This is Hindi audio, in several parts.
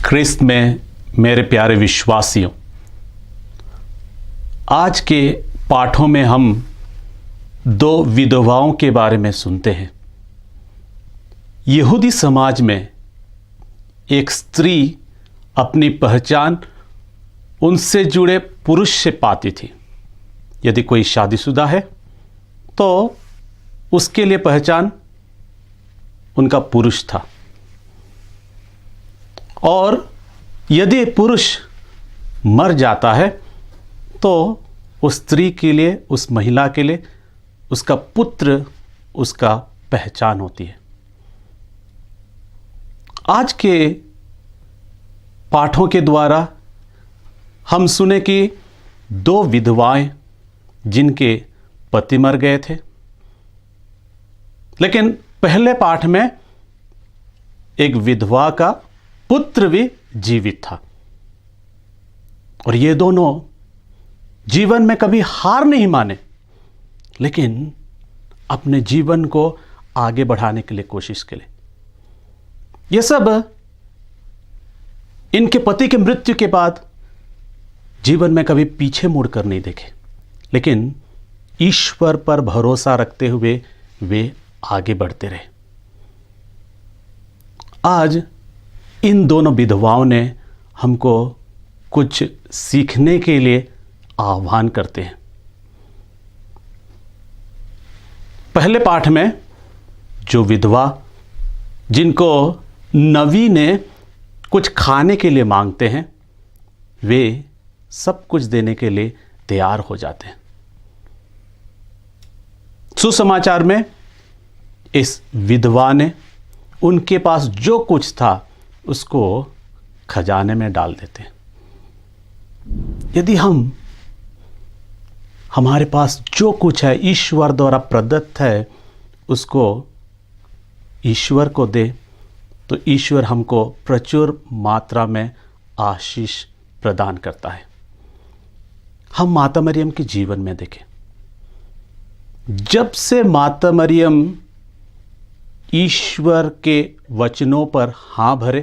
ख्रिस्त में मेरे प्यारे विश्वासियों, आज के पाठों में हम दो विधवाओं के बारे में सुनते हैं। यहूदी समाज में एक स्त्री अपनी पहचान उनसे जुड़े पुरुष से पाती थी। यदि कोई शादीशुदा है तो उसके लिए पहचान उनका पुरुष था, और यदि पुरुष मर जाता है तो उस स्त्री के लिए, उस महिला के लिए उसका पुत्र उसका पहचान होती है। आज के पाठों के द्वारा हम सुने कि दो विधवाएं जिनके पति मर गए थे, लेकिन पहले पाठ में एक विधवा का पुत्र भी जीवित था, और ये दोनों जीवन में कभी हार नहीं माने, लेकिन अपने जीवन को आगे बढ़ाने के लिए कोशिश के लिए। ये सब इनके पति के मृत्यु के बाद जीवन में कभी पीछे मुड़कर नहीं देखे, लेकिन ईश्वर पर भरोसा रखते हुए वे आगे बढ़ते रहे। आज इन दोनों विधवाओं ने हमको कुछ सीखने के लिए आह्वान करते हैं। पहले पाठ में जो विधवा जिनको नबी ने कुछ खाने के लिए मांगते हैं, वे सब कुछ देने के लिए तैयार हो जाते हैं। सुसमाचार में इस विधवा ने उनके पास जो कुछ था उसको खजाने में डाल देते हैं। यदि हमारे पास जो कुछ है ईश्वर द्वारा प्रदत्त है, उसको ईश्वर को दे, तो ईश्वर हमको प्रचुर मात्रा में आशीष प्रदान करता है। हम माता मरियम के जीवन में देखें, जब से माता मरियम ईश्वर के वचनों पर हाँ भरे,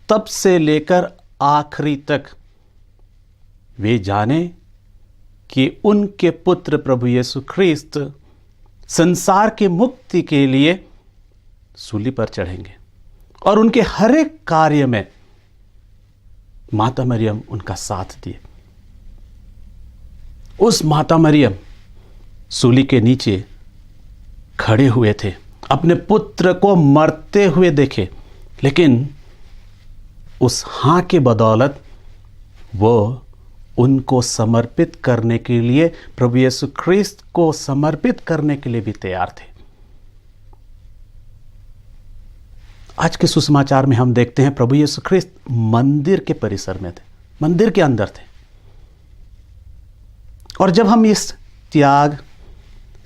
तब से लेकर आखिरी तक वे जाने कि उनके पुत्र प्रभु यीशु ख्रिस्त संसार के मुक्ति के लिए सूली पर चढ़ेंगे, और उनके हर एक कार्य में माता मरियम उनका साथ दिए। उस माता मरियम सूली के नीचे खड़े हुए थे, अपने पुत्र को मरते हुए देखे, लेकिन उस हाँ के बदौलत वो उनको समर्पित करने के लिए, प्रभु यीशु ख्रिस्त को समर्पित करने के लिए भी तैयार थे। आज के सुसमाचार में हम देखते हैं प्रभु यीशु ख्रिस्त मंदिर के परिसर में थे, मंदिर के अंदर थे, और जब हम इस त्याग,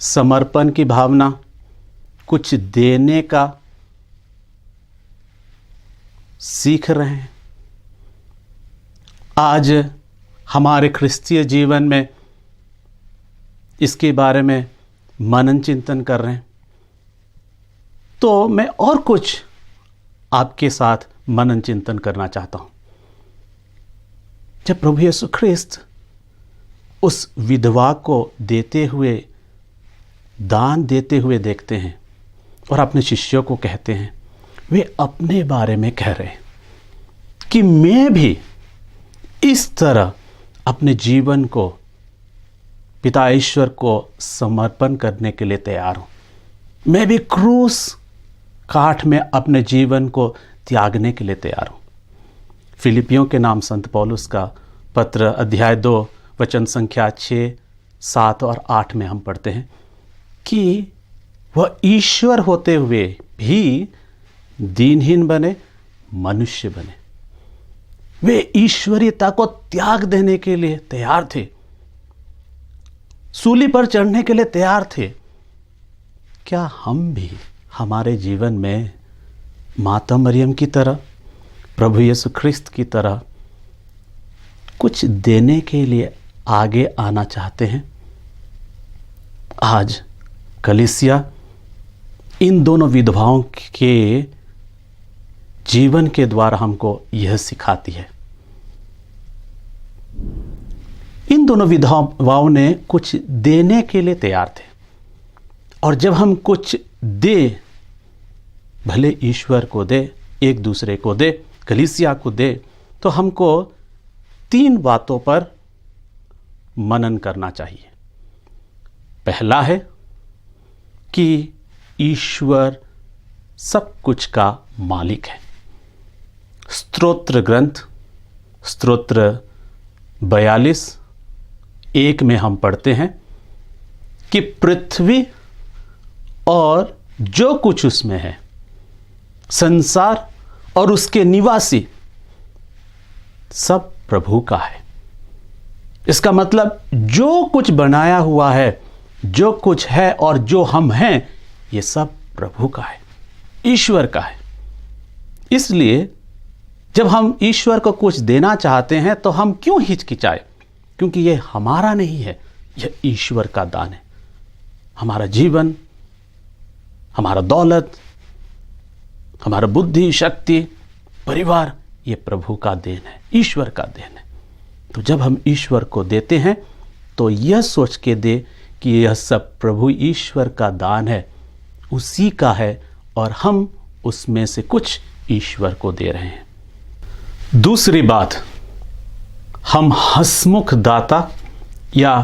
समर्पण की भावना, कुछ देने का सीख रहे हैं, आज हमारे ख्रिस्तीय जीवन में इसके बारे में मनन चिंतन कर रहे हैं, तो मैं और कुछ आपके साथ मनन चिंतन करना चाहता हूं। जब प्रभु यीशु ख्रिस्त उस विधवा को देते हुए, दान देते हुए देखते हैं और अपने शिष्यों को कहते हैं, वे अपने बारे में कह रहे हैं कि मैं भी इस तरह अपने जीवन को पिता ईश्वर को समर्पण करने के लिए तैयार हूं। मैं भी क्रूस काठ में अपने जीवन को त्यागने के लिए तैयार हूं। फिलिपियों के नाम संत पौलुस का पत्र अध्याय 2 वचन संख्या 6, 7 और 8 में हम पढ़ते हैं कि वह ईश्वर होते हुए भी दीनहीन बने, मनुष्य बने। वे ईश्वरीयता को त्याग देने के लिए तैयार थे, सूली पर चढ़ने के लिए तैयार थे। क्या हम भी हमारे जीवन में माता मरियम की तरह, प्रभु यीशु ख्रिस्त की तरह कुछ देने के लिए आगे आना चाहते हैं? आज कलीसिया इन दोनों विधवाओं के जीवन के द्वारा हमको यह सिखाती है। इन दोनों विधवाओं ने कुछ देने के लिए तैयार थे, और जब हम कुछ दे, भले ईश्वर को दे, एक दूसरे को दे, कलीसिया को दे, तो हमको 3 बातों पर मनन करना चाहिए। पहला है कि ईश्वर सब कुछ का मालिक है। स्तोत्र ग्रंथ स्तोत्र 42:1 में हम पढ़ते हैं कि पृथ्वी और जो कुछ उसमें है, संसार और उसके निवासी, सब प्रभु का है। इसका मतलब जो कुछ बनाया हुआ है, जो कुछ है और जो हम हैं, ये सब प्रभु का है, ईश्वर का है। इसलिए जब हम ईश्वर को कुछ देना चाहते हैं तो हम क्यों हिचकिचाए? क्योंकि ये हमारा नहीं है, यह ईश्वर का दान है। हमारा जीवन, हमारा दौलत, हमारा बुद्धि, शक्ति, परिवार, ये प्रभु का देन है, ईश्वर का देन है। तो जब हम ईश्वर को देते हैं तो यह सोच के दे कि यह सब प्रभु ईश्वर का दान है, उसी का है, और हम उसमें से कुछ ईश्वर को दे रहे हैं। दूसरी बात, हम हंसमुख दाता या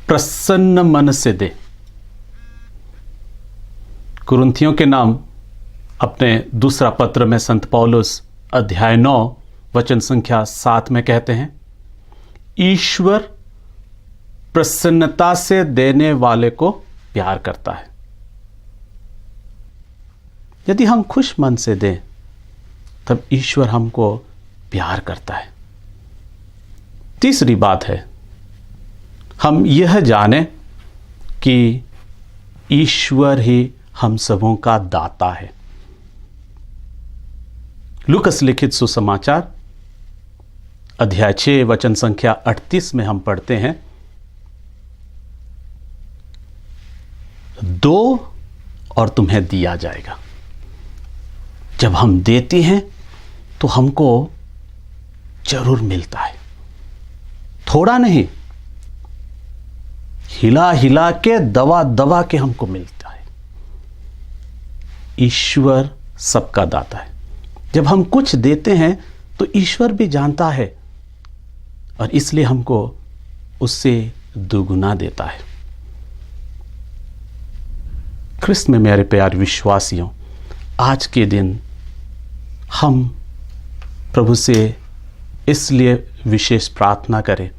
प्रसन्न मन से दे। कुरिन्थियों के नाम अपने दूसरा पत्र में संत पौलुस अध्याय 9 वचन संख्या 7 में कहते हैं, ईश्वर प्रसन्नता से देने वाले को प्यार करता है। यदि हम खुश मन से दें तब ईश्वर हमको प्यार करता है। तीसरी बात है, हम यह जाने कि ईश्वर ही हम सबों का दाता है। लूकस लिखित सुसमाचार अध्याय 6 वचन संख्या 38 में हम पढ़ते हैं, दो और तुम्हें दिया जाएगा। जब हम देते हैं तो हमको जरूर मिलता है, थोड़ा नहीं, हिला हिला के, दवा दवा के हमको मिलता है। ईश्वर सबका दाता है। जब हम कुछ देते हैं तो ईश्वर भी जानता है और इसलिए हमको उससे दुगुना देता है। ख्रिस्त में मेरे प्यारे विश्वासियों, आज के दिन हम प्रभु से इसलिए विशेष प्रार्थना करें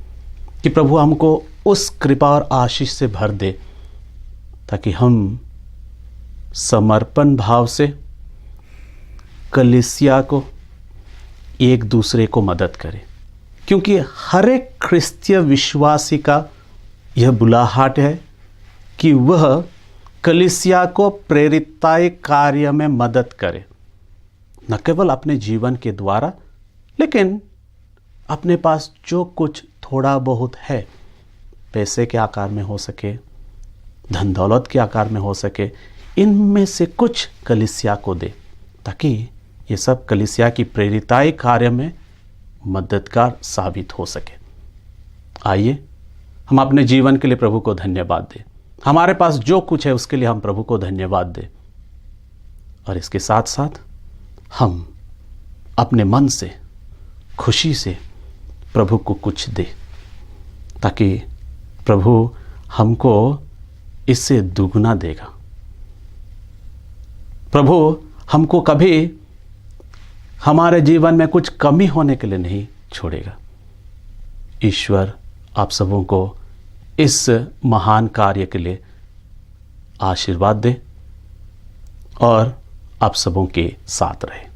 कि प्रभु हमको उस कृपा और आशीष से भर दे ताकि हम समर्पण भाव से कलीसिया को, एक दूसरे को मदद करें। क्योंकि हर एक ख्रिस्तीय विश्वासी का यह बुलाहट है कि वह कलीसिया को प्रेरिताई कार्य में मदद करे, न केवल अपने जीवन के द्वारा, लेकिन अपने पास जो कुछ थोड़ा बहुत है, पैसे के आकार में हो सके, धन दौलत के आकार में हो सके, इनमें से कुछ कलीसिया को दे ताकि ये सब कलीसिया की प्रेरिताई कार्य में मददगार साबित हो सके। आइए हम अपने जीवन के लिए प्रभु को धन्यवाद दें। हमारे पास जो कुछ है उसके लिए हम प्रभु को धन्यवाद दें, और इसके साथ साथ हम अपने मन से, खुशी से प्रभु को कुछ दें ताकि प्रभु हमको इससे दुगुना देगा। प्रभु हमको कभी हमारे जीवन में कुछ कमी होने के लिए नहीं छोड़ेगा। ईश्वर आप सबों को इस महान कार्य के लिए आशीर्वाद दे और आप सबों के साथ रहे।